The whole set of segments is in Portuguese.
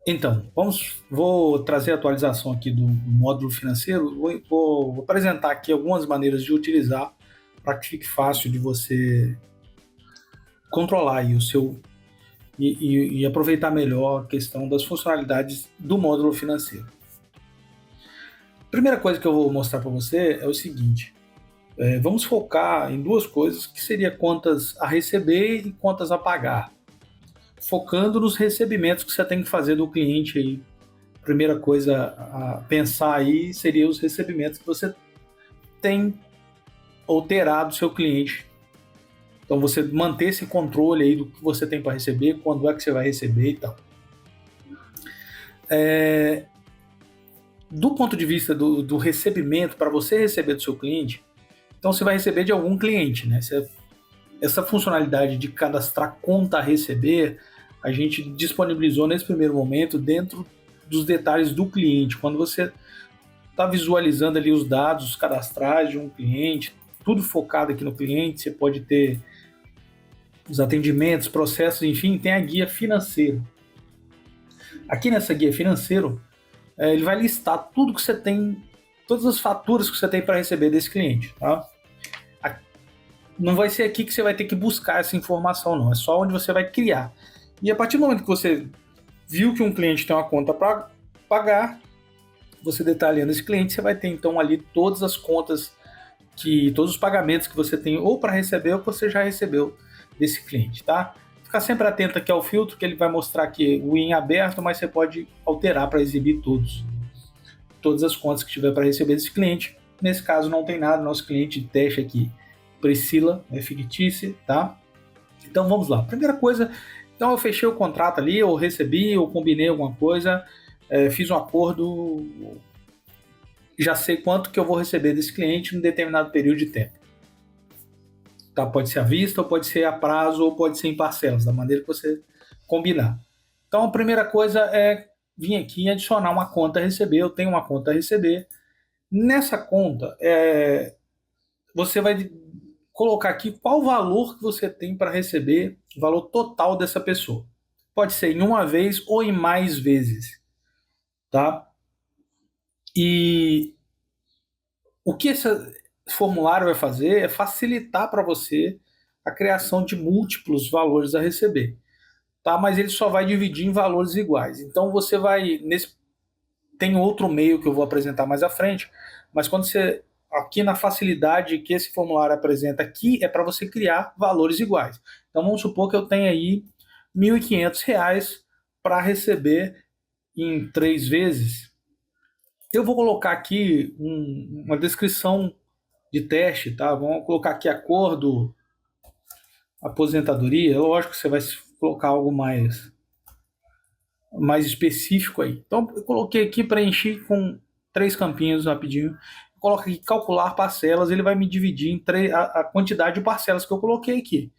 Então, vou trazer a atualização aqui do módulo financeiro. Vou apresentar aqui algumas maneiras de utilizar para que fique fácil de você controlar aí o seu e aproveitar melhor a questão das funcionalidades do módulo financeiro. Primeira coisa que eu vou mostrar para você é o seguinte: vamos focar em duas coisas, que seria contas a receber e contas a pagar, focando nos recebimentos que você tem que fazer do cliente aí. Primeira coisa a pensar aí seria os recebimentos que você tem ou terá do seu cliente. Então você manter esse controle aí do que você tem para receber, quando é que você vai receber e tal. Do ponto de vista do recebimento, para você receber do seu cliente, então você vai receber de algum cliente, né? Essa funcionalidade de cadastrar conta a receber, a gente disponibilizou nesse primeiro momento dentro dos detalhes do cliente. Quando você está visualizando ali os dados cadastrais de um cliente, tudo focado aqui no cliente, você pode ter os atendimentos, processos, enfim, tem a guia financeira. Aqui nessa guia financeira, ele vai listar tudo que você tem, todas as faturas que você tem para receber desse cliente, tá? Não vai ser aqui que você vai ter que buscar essa informação, não. É só onde você vai criar. E a partir do momento que você viu que um cliente tem uma conta para pagar, você detalhando esse cliente, você vai ter então ali todas as contas, todos os pagamentos que você tem ou para receber ou que você já recebeu desse cliente, tá? Ficar sempre atento aqui ao filtro, que ele vai mostrar aqui o em aberto, mas você pode alterar para exibir todas as contas que tiver para receber desse cliente. Nesse caso não tem nada, nosso cliente de teste aqui, Priscila, é fictícia, tá? Então vamos lá. Primeira coisa, então eu fechei o contrato ali, eu recebi, eu combinei alguma coisa, fiz um acordo, já sei quanto que eu vou receber desse cliente em um determinado período de tempo. Tá? Pode ser à vista, ou pode ser a prazo, ou pode ser em parcelas, da maneira que você combinar. Então a primeira coisa é vir aqui e adicionar uma conta a receber. Eu tenho uma conta a receber. Nessa conta, você vai colocar aqui qual o valor que você tem para receber, o valor total dessa pessoa. Pode ser em uma vez ou em mais vezes, tá? E o que esse formulário vai fazer é facilitar para você a criação de múltiplos valores a receber, tá? Mas ele só vai dividir em valores iguais. Então você vai tem outro meio que eu vou apresentar mais à frente, mas quando você aqui na facilidade que esse formulário apresenta aqui é para você criar valores iguais. Então vamos supor que eu tenho aí R$ 1.500 para receber em 3 vezes. Eu vou colocar aqui uma descrição de teste, tá? Vamos colocar aqui acordo, aposentadoria. Lógico que você vai colocar algo mais específico aí. Então eu coloquei aqui, preenchi com 3 campinhos rapidinho. Coloco aqui calcular parcelas, ele vai me dividir em a quantidade de parcelas que eu coloquei aqui.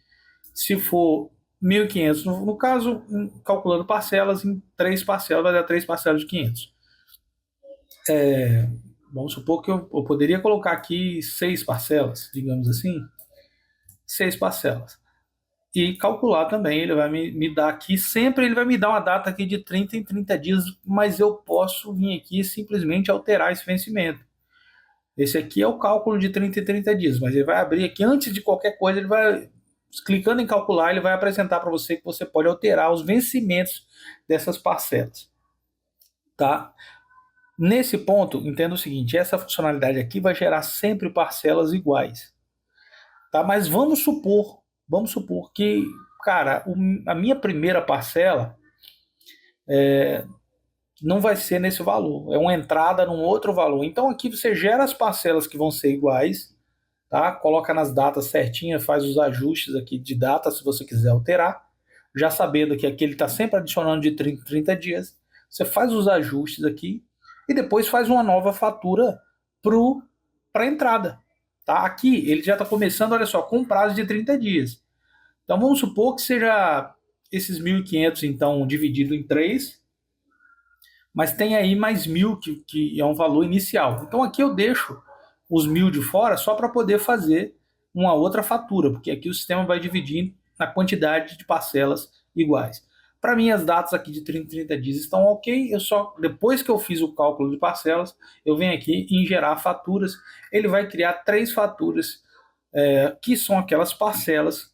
Se for 1.500, no caso, calculando parcelas, em 3 parcelas, vai dar 3 parcelas de 500. Vamos supor que eu poderia colocar aqui 6 parcelas, digamos assim, 6 parcelas. E calcular também, ele vai me dar aqui, sempre ele vai me dar uma data aqui de 30 em 30 dias, mas eu posso vir aqui e simplesmente alterar esse vencimento. Esse aqui é o cálculo de 30 em 30 dias, mas ele vai abrir aqui, antes de qualquer coisa, ele vai, clicando em calcular, ele vai apresentar para você que você pode alterar os vencimentos dessas parcelas, tá? Nesse ponto, entenda o seguinte, essa funcionalidade aqui vai gerar sempre parcelas iguais, tá? Mas vamos supor que, cara, a minha primeira parcela não vai ser nesse valor, é uma entrada num outro valor. Então aqui você gera as parcelas que vão ser iguais, tá? Coloca nas datas certinhas, faz os ajustes aqui de data se você quiser alterar, já sabendo que aqui ele está sempre adicionando de 30 em 30 dias. Você faz os ajustes aqui e depois faz uma nova fatura para a entrada. Tá? Aqui ele já está começando, olha só, com prazo de 30 dias. Então vamos supor que seja esses 1.500 então dividido em 3, mas tem aí mais 1.000 que é um valor inicial. Então aqui eu deixo os 1.000 de fora só para poder fazer uma outra fatura, porque aqui o sistema vai dividir na quantidade de parcelas iguais. Para mim, as datas aqui de 30 em 30 dias estão ok. Depois que eu fiz o cálculo de parcelas, eu venho aqui em gerar faturas. Ele vai criar 3 faturas, que são aquelas parcelas,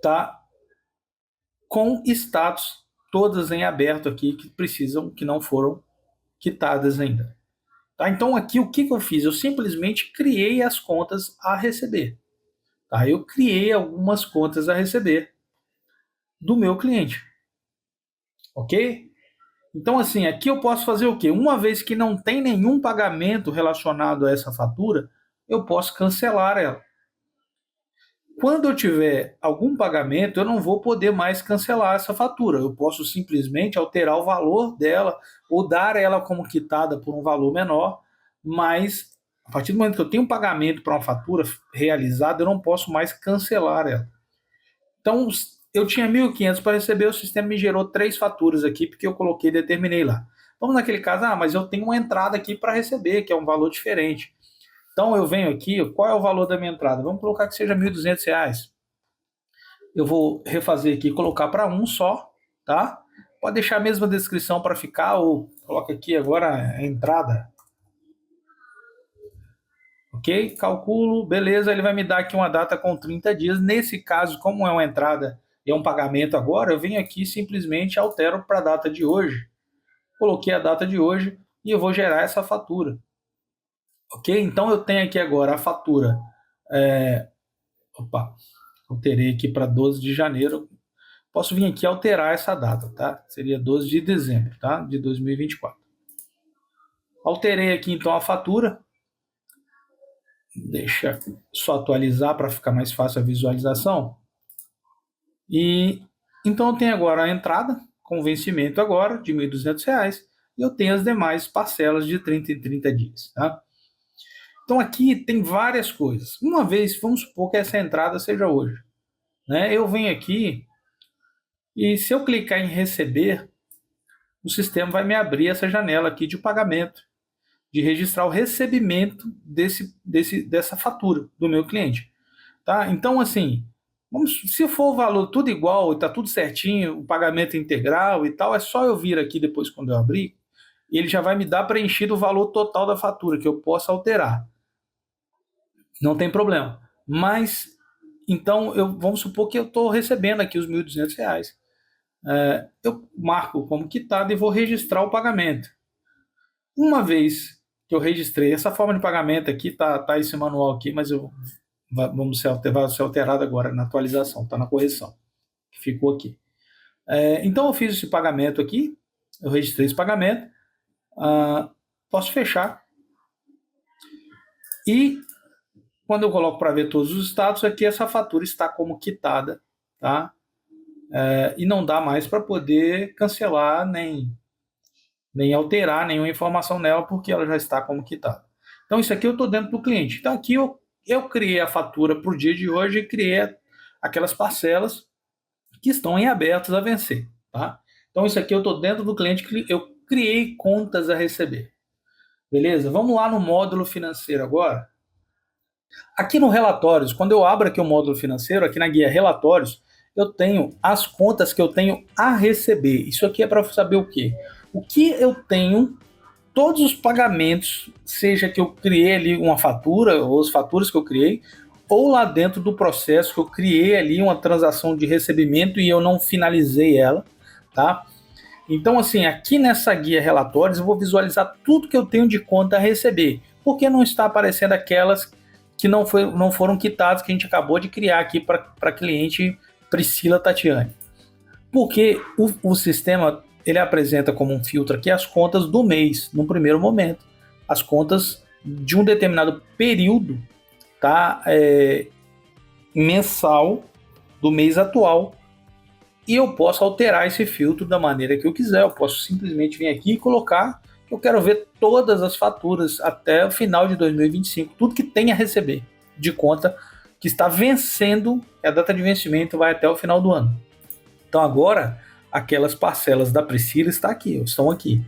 tá? Com status todas em aberto aqui, que não foram quitadas ainda. Tá? Então aqui o que eu fiz? Eu simplesmente criei as contas a receber. Tá? Eu criei algumas contas a receber do meu cliente. Ok? Então assim, aqui eu posso fazer o quê? Uma vez que não tem nenhum pagamento relacionado a essa fatura, eu posso cancelar ela. Quando eu tiver algum pagamento, eu não vou poder mais cancelar essa fatura. Eu posso simplesmente alterar o valor dela ou dar ela como quitada por um valor menor, mas a partir do momento que eu tenho um pagamento para uma fatura realizada, eu não posso mais cancelar ela. Então, eu tinha 1.500 para receber, o sistema me gerou 3 faturas aqui, porque eu coloquei e determinei lá. Vamos naquele caso, mas eu tenho uma entrada aqui para receber, que é um valor diferente. Então eu venho aqui, qual é o valor da minha entrada? Vamos colocar que seja R$ 1.200. Eu vou refazer aqui, colocar para um só, tá? Pode deixar a mesma descrição para ficar, ou coloca aqui agora a entrada. Ok? Calculo, beleza, ele vai me dar aqui uma data com 30 dias. Nesse caso, como é uma entrada e é um pagamento agora, eu venho aqui e simplesmente altero para a data de hoje. Coloquei a data de hoje e eu vou gerar essa fatura. Ok? Então eu tenho aqui agora a fatura. Alterei aqui para 12 de janeiro. Posso vir aqui alterar essa data, tá? Seria 12 de dezembro, tá? De 2024. Alterei aqui então a fatura. Deixa só atualizar para ficar mais fácil a visualização. E então eu tenho agora a entrada com vencimento agora de R$ 1.200 e eu tenho as demais parcelas de 30 em 30 dias, tá? Então aqui tem várias coisas. Uma vez, vamos supor que essa entrada seja hoje, né? Eu venho aqui e se eu clicar em receber, o sistema vai me abrir essa janela aqui de pagamento, de registrar o recebimento dessa fatura do meu cliente, tá? Então assim, se for o valor tudo igual, está tudo certinho, o pagamento integral e tal, é só eu vir aqui depois quando eu abrir, e ele já vai me dar preenchido o valor total da fatura, que eu possa alterar. Não tem problema. Mas, então, vamos supor que eu estou recebendo aqui os R$ 1.200. Eu marco como quitado e vou registrar o pagamento. Uma vez que eu registrei, essa forma de pagamento aqui, tá esse manual aqui, mas vai ser alterado agora na atualização, está na correção, que ficou aqui. Então eu fiz esse pagamento aqui, eu registrei esse pagamento, posso fechar. E quando eu coloco para ver todos os status, aqui essa fatura está como quitada, tá? E não dá mais para poder cancelar nem alterar nenhuma informação nela, porque ela já está como quitada. Então isso aqui eu estou dentro do cliente. Então aqui eu criei a fatura para o dia de hoje e criei aquelas parcelas que estão em abertos a vencer, tá? Então isso aqui eu estou dentro do cliente, eu criei contas a receber. Beleza? Vamos lá no módulo financeiro agora. Aqui no relatórios, quando eu abro aqui o módulo financeiro, aqui na guia relatórios, eu tenho as contas que eu tenho a receber. Isso aqui é para saber o quê? O que eu tenho, todos os pagamentos, seja que eu criei ali uma fatura, ou as faturas que eu criei, ou lá dentro do processo que eu criei ali uma transação de recebimento e eu não finalizei ela, tá? Então, assim, aqui nessa guia relatórios, eu vou visualizar tudo que eu tenho de conta a receber, porque não está aparecendo aquelas que não foram quitadas, que a gente acabou de criar aqui para a cliente Priscila Tatiane. Porque o sistema, ele apresenta como um filtro aqui as contas do mês, no primeiro momento. As contas de um determinado período, tá? Mensal do mês atual. E eu posso alterar esse filtro da maneira que eu quiser. Eu posso simplesmente vir aqui e colocar que eu quero ver todas as faturas até o final de 2025, tudo que tem a receber de conta que está vencendo, a data de vencimento vai até o final do ano. Então agora, aquelas parcelas da Priscila estão aqui.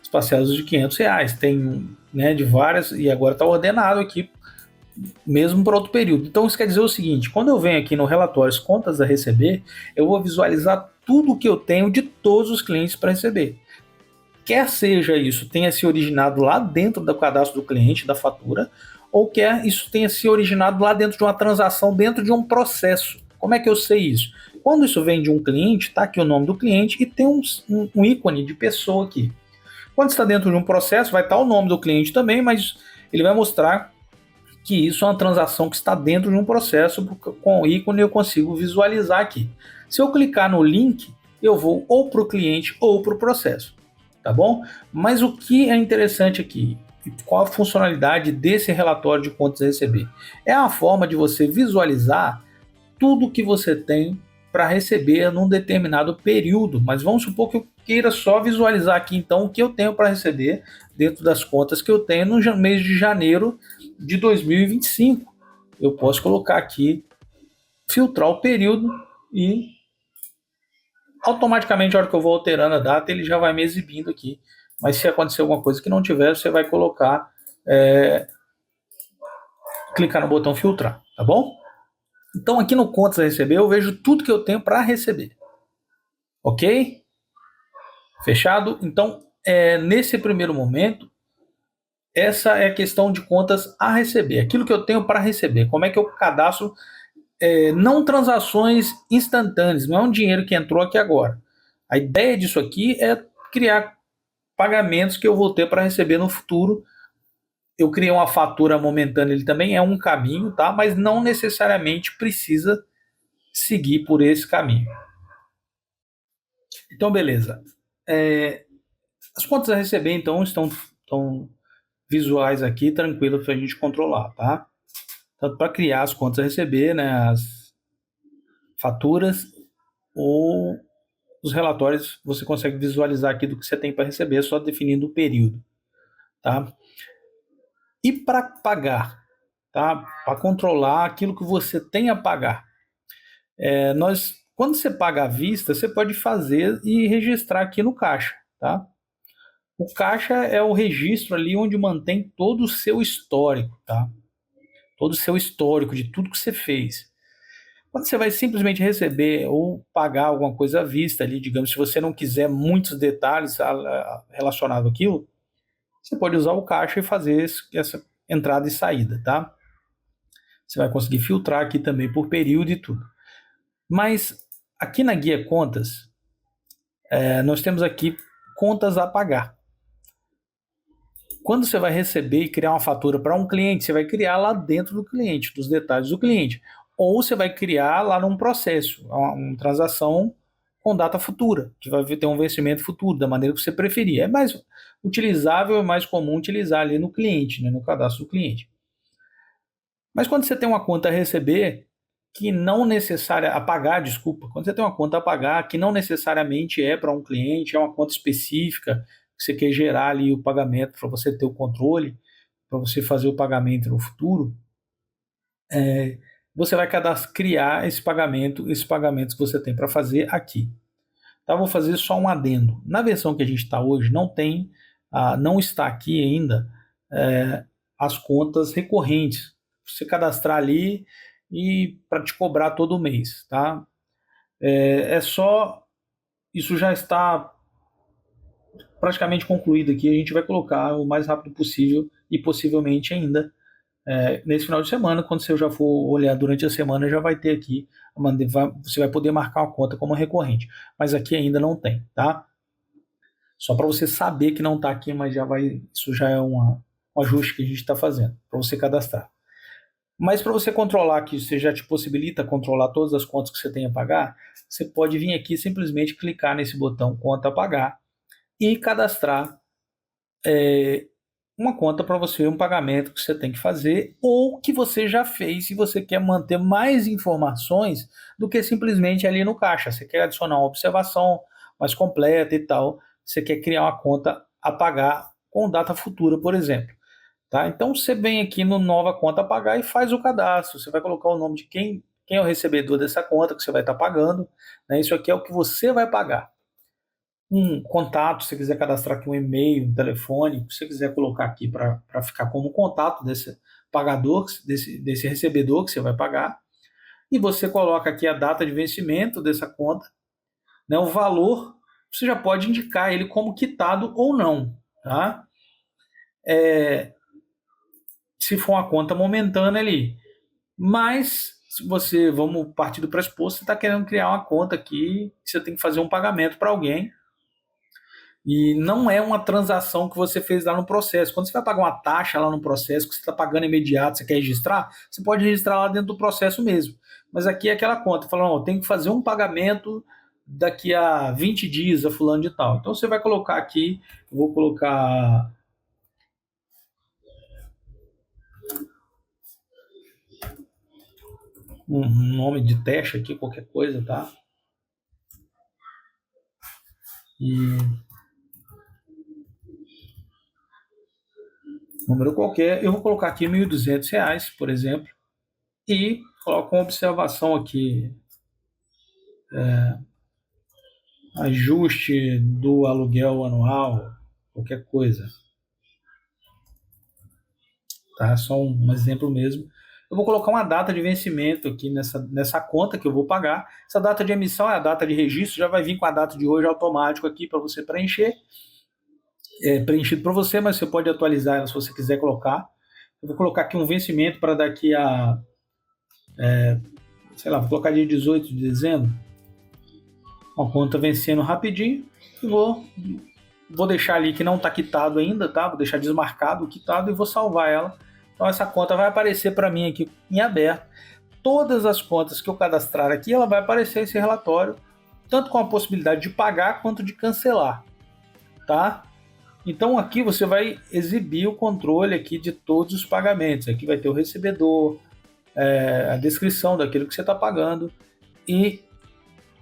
As parcelas de R$500, tem, né, de várias, e agora está ordenado aqui, mesmo para outro período. Então isso quer dizer o seguinte, quando eu venho aqui no relatório as contas a receber, eu vou visualizar tudo que eu tenho de todos os clientes para receber. Quer seja isso tenha se originado lá dentro do cadastro do cliente, da fatura, ou quer isso tenha se originado lá dentro de uma transação, dentro de um processo. Como é que eu sei isso? Quando isso vem de um cliente, está aqui o nome do cliente e tem um ícone de pessoa aqui. Quando está dentro de um processo, vai estar o nome do cliente também, mas ele vai mostrar que isso é uma transação que está dentro de um processo, com o ícone eu consigo visualizar aqui. Se eu clicar no link, eu vou ou para o cliente ou para o processo, tá bom? Mas o que é interessante aqui, qual a funcionalidade desse relatório de contas a receber? É a forma de você visualizar tudo que você tem para receber num determinado período, mas vamos supor que eu queira só visualizar aqui então o que eu tenho para receber dentro das contas que eu tenho no mês de janeiro de 2025. Eu posso colocar aqui, filtrar o período e automaticamente a hora que eu vou alterando a data ele já vai me exibindo aqui. Mas se acontecer alguma coisa que não tiver, você vai colocar, clicar no botão filtrar, tá bom? Então aqui no contas a receber eu vejo tudo que eu tenho para receber. Ok? Fechado? Então, nesse primeiro momento, essa é a questão de contas a receber. Aquilo que eu tenho para receber. Como é que eu cadastro não transações instantâneas, não é um dinheiro que entrou aqui agora. A ideia disso aqui é criar pagamentos que eu vou ter para receber no futuro. Eu criei uma fatura momentânea, ele também é um caminho, tá? Mas não necessariamente precisa seguir por esse caminho. Então, beleza. As contas a receber, então, estão visuais aqui, tranquilo para a gente controlar, tá? Tanto para criar as contas a receber, né, as faturas ou os relatórios, você consegue visualizar aqui do que você tem para receber, só definindo o período, tá? E para pagar, tá? Para controlar aquilo que você tem a pagar. Quando você paga à vista, você pode fazer e registrar aqui no caixa, tá? O caixa é o registro ali onde mantém todo o seu histórico, tá? Todo o seu histórico de tudo que você fez. Quando você vai simplesmente receber ou pagar alguma coisa à vista ali, digamos, se você não quiser muitos detalhes relacionados àquilo, você pode usar o caixa e fazer essa entrada e saída, tá? Você vai conseguir filtrar aqui também por período e tudo. Mas aqui na guia contas, nós temos aqui contas a pagar. Quando você vai receber e criar uma fatura para um cliente, você vai criar lá dentro do cliente, dos detalhes do cliente. Ou você vai criar lá num processo, uma transação com data futura, que vai ter um vencimento futuro, da maneira que você preferir. É mais utilizável, é mais comum utilizar ali no cliente, né, no cadastro do cliente. Mas quando você tem uma conta a receber, que não necessariamente, a pagar, desculpa, quando você tem uma conta a pagar, que não necessariamente é para um cliente, é uma conta específica, que você quer gerar ali o pagamento para você ter o controle, para você fazer o pagamento no futuro, você vai criar esses pagamentos que você tem para fazer aqui. Tá, vou fazer só um adendo. Na versão que a gente está hoje, não está aqui ainda as contas recorrentes. Você cadastrar ali e para te cobrar todo mês, tá? Isso já está praticamente concluído aqui. A gente vai colocar o mais rápido possível e possivelmente ainda nesse final de semana, quando você já for olhar durante a semana, já vai ter aqui, você vai poder marcar uma conta como recorrente, mas aqui ainda não tem, tá? Só para você saber que não está aqui, mas isso já é um ajuste que a gente está fazendo, para você cadastrar. Mas para você controlar aqui, você já te possibilita controlar todas as contas que você tem a pagar, você pode vir aqui simplesmente clicar nesse botão conta a pagar e cadastrar uma conta para você, um pagamento que você tem que fazer ou que você já fez e você quer manter mais informações do que simplesmente ali no caixa. Você quer adicionar uma observação mais completa e tal, você quer criar uma conta a pagar com data futura, por exemplo. Tá? Então você vem aqui no nova conta a pagar e faz o cadastro. Você vai colocar o nome de quem é o recebedor dessa conta que você vai estar pagando. Né? Isso aqui é o que você vai pagar. Um contato, se você quiser cadastrar aqui um e-mail, um telefone, se você quiser colocar aqui para ficar como contato desse pagador, desse recebedor que você vai pagar, e você coloca aqui a data de vencimento dessa conta, né, o valor, você já pode indicar ele como quitado ou não, tá? Se for uma conta momentânea ali. Mas, se você, vamos partir do pressuposto, você está querendo criar uma conta aqui, você tem que fazer um pagamento para alguém, e não é uma transação que você fez lá no processo. Quando você vai pagar uma taxa lá no processo, que você está pagando imediato, você quer registrar, você pode registrar lá dentro do processo mesmo. Mas aqui é aquela conta, falando, ó, tem que fazer um pagamento daqui a 20 dias a fulano de tal. Então você vai colocar aqui, eu vou colocar um nome de teste aqui, qualquer coisa, tá? E número qualquer, eu vou colocar aqui R$ 1.200, por exemplo, e coloco uma observação aqui, ajuste do aluguel anual, qualquer coisa, tá? Só um exemplo mesmo. Eu vou colocar uma data de vencimento aqui nessa conta que eu vou pagar. Essa data de emissão é a data de registro, já vai vir com a data de hoje automático aqui para você preencher. É preenchido para você, mas você pode atualizar ela se você quiser colocar. Eu vou colocar aqui um vencimento para daqui a, sei lá, vou colocar dia 18 de dezembro. Uma conta vencendo rapidinho e vou deixar ali que não está quitado ainda, tá? Vou deixar desmarcado o quitado e vou salvar ela. Então essa conta vai aparecer para mim aqui em aberto. Todas as contas que eu cadastrar aqui, ela vai aparecer esse relatório, tanto com a possibilidade de pagar quanto de cancelar, tá? Então aqui você vai exibir o controle aqui de todos os pagamentos. Aqui vai ter o recebedor, a descrição daquilo que você está pagando, e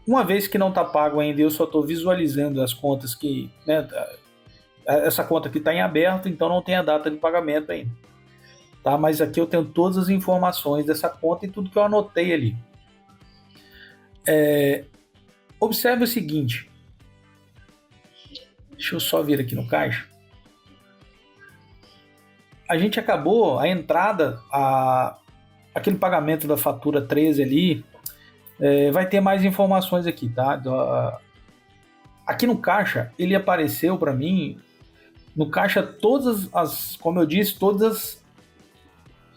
uma vez que não está pago ainda, eu só estou visualizando as contas que, né, essa conta aqui está em aberto, então não tem a data de pagamento ainda, tá? Mas aqui eu tenho todas as informações dessa conta e tudo que eu anotei ali. Observe o seguinte, deixa eu só vir aqui no caixa. A gente acabou a entrada, aquele pagamento da fatura 13 ali, vai ter mais informações aqui, tá? Aqui no caixa, ele apareceu para mim, no caixa, todas as, como eu disse, todas as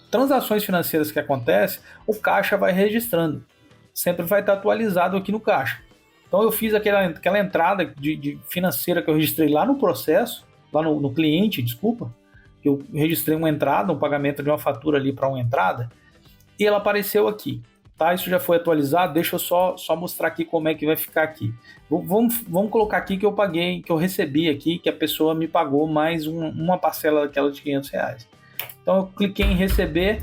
transações financeiras que acontecem, o caixa vai registrando. Sempre vai estar atualizado aqui no caixa. Então eu fiz aquela entrada de financeira que eu registrei lá no processo, lá no cliente, desculpa, eu registrei uma entrada, um pagamento de uma fatura ali para uma entrada, e ela apareceu aqui. Tá, isso já foi atualizado, deixa eu só mostrar aqui como é que vai ficar aqui. Vamos colocar aqui que eu paguei, que eu recebi aqui, que a pessoa me pagou mais uma parcela daquela de R$ 500. Então eu cliquei em receber,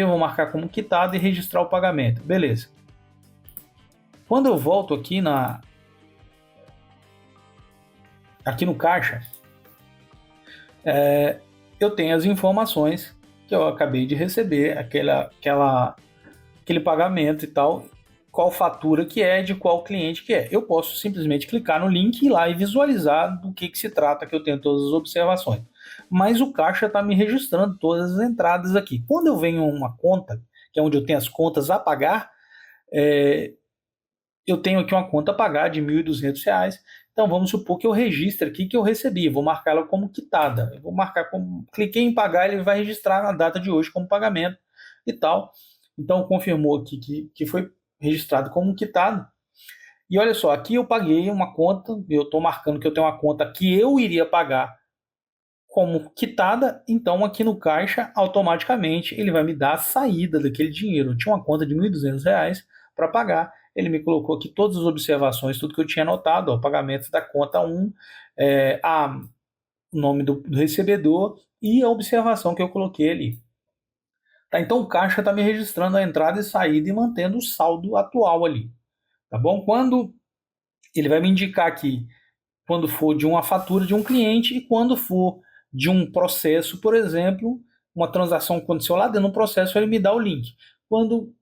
vou marcar como quitado e registrar o pagamento. Beleza. Quando eu volto aqui aqui no caixa, eu tenho as informações que eu acabei de receber, aquele pagamento e tal, qual fatura que é, de qual cliente que é. Eu posso simplesmente clicar no link e ir lá e visualizar do que se trata, que eu tenho todas as observações. Mas o caixa está me registrando todas as entradas aqui. Quando eu venho uma conta, que é onde eu tenho as contas a pagar, eu tenho aqui uma conta a pagar de R$ 1.200. Então vamos supor que eu registre aqui que eu recebi, vou marcar ela como quitada. Eu vou marcar como, cliquei em pagar, ele vai registrar na data de hoje como pagamento e tal. Então confirmou aqui que foi registrado como quitado. E olha só, aqui eu paguei uma conta, eu estou marcando que eu tenho uma conta que eu iria pagar como quitada, então aqui no caixa, automaticamente, ele vai me dar a saída daquele dinheiro. Eu tinha uma conta de R$ 1.200 para pagar, ele me colocou aqui todas as observações, tudo que eu tinha anotado, ó, pagamento da conta 1, o nome do recebedor e a observação que eu coloquei ali. Tá, então o caixa está me registrando a entrada e saída e mantendo o saldo atual ali. Tá bom? Quando ele vai me indicar aqui, quando for de uma fatura de um cliente e quando for de um processo, por exemplo, uma transação aconteceu lá dentro do processo, ele me dá o link. Quando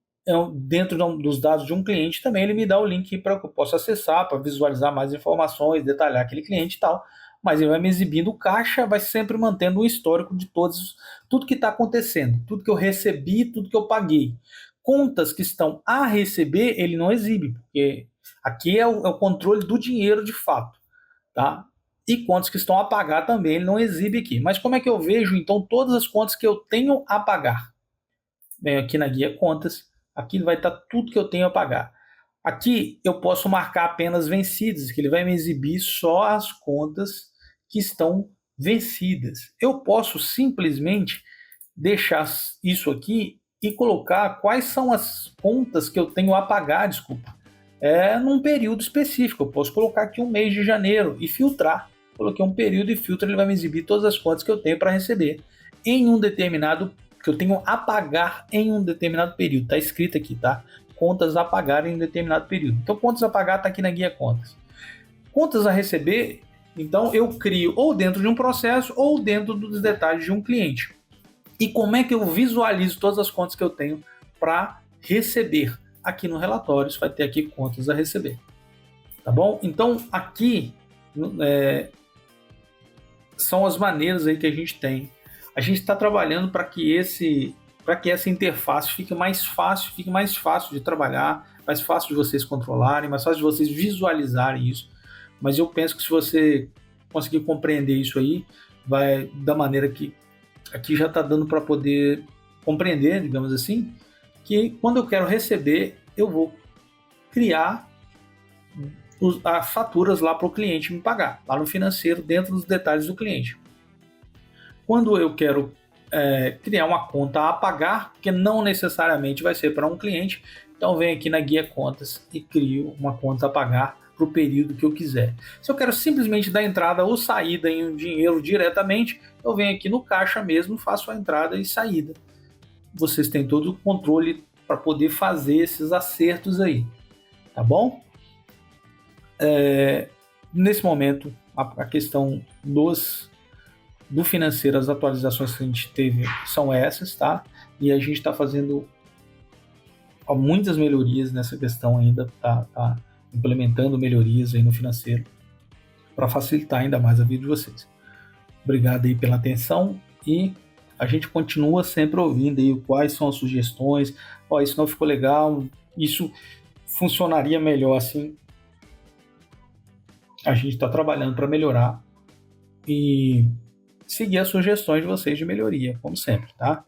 dentro dos dados de um cliente também, ele me dá o link para que eu possa acessar, para visualizar mais informações, detalhar aquele cliente e tal. Mas ele vai me exibindo o caixa, vai sempre mantendo um histórico de tudo que está acontecendo, tudo que eu recebi, tudo que eu paguei. Contas que estão a receber, ele não exibe, porque aqui é o controle do dinheiro de fato, tá? E contas que estão a pagar também, ele não exibe aqui. Mas como é que eu vejo, então, todas as contas que eu tenho a pagar? Venho aqui na guia contas, aqui vai estar tudo que eu tenho a pagar. Aqui eu posso marcar apenas vencidas, que ele vai me exibir só as contas que estão vencidas. Eu posso simplesmente deixar isso aqui e colocar quais são as contas que eu tenho a pagar, desculpa, num período específico. Eu posso colocar aqui um mês de janeiro e filtrar. Coloquei um período e filtro, ele vai me exibir todas as contas que eu tenho para receber em um determinado, que eu tenho a pagar em um determinado período. Está escrito aqui, tá? Contas a pagar em um determinado período. Então, contas a pagar está aqui na guia contas. Contas a receber, então eu crio ou dentro de um processo ou dentro dos detalhes de um cliente. E como é que eu visualizo todas as contas que eu tenho para receber? Aqui no relatório, você vai ter aqui contas a receber. Tá bom? Então, aqui são as maneiras aí que a gente tem. A gente está trabalhando para que essa interface fique mais fácil de trabalhar, mais fácil de vocês controlarem, mais fácil de vocês visualizarem isso. Mas eu penso que se você conseguir compreender isso aí, vai da maneira que aqui já está dando para poder compreender, digamos assim, que quando eu quero receber, eu vou criar as faturas lá para o cliente me pagar, lá no financeiro, dentro dos detalhes do cliente. Quando eu quero criar uma conta a pagar, que não necessariamente vai ser para um cliente, então venho aqui na guia contas e crio uma conta a pagar para o período que eu quiser. Se eu quero simplesmente dar entrada ou saída em um dinheiro diretamente, eu venho aqui no caixa mesmo, faço a entrada e saída. Vocês têm todo o controle para poder fazer esses acertos aí, tá bom? Nesse momento, a questão do financeiro, as atualizações que a gente teve são essas, tá? E a gente está fazendo muitas melhorias nessa questão ainda, tá implementando melhorias aí no financeiro para facilitar ainda mais a vida de vocês. Obrigado aí pela atenção e a gente continua sempre ouvindo aí quais são as sugestões. Isso não ficou legal, isso funcionaria melhor assim. A gente está trabalhando para melhorar e seguir as sugestões de vocês de melhoria, como sempre, tá?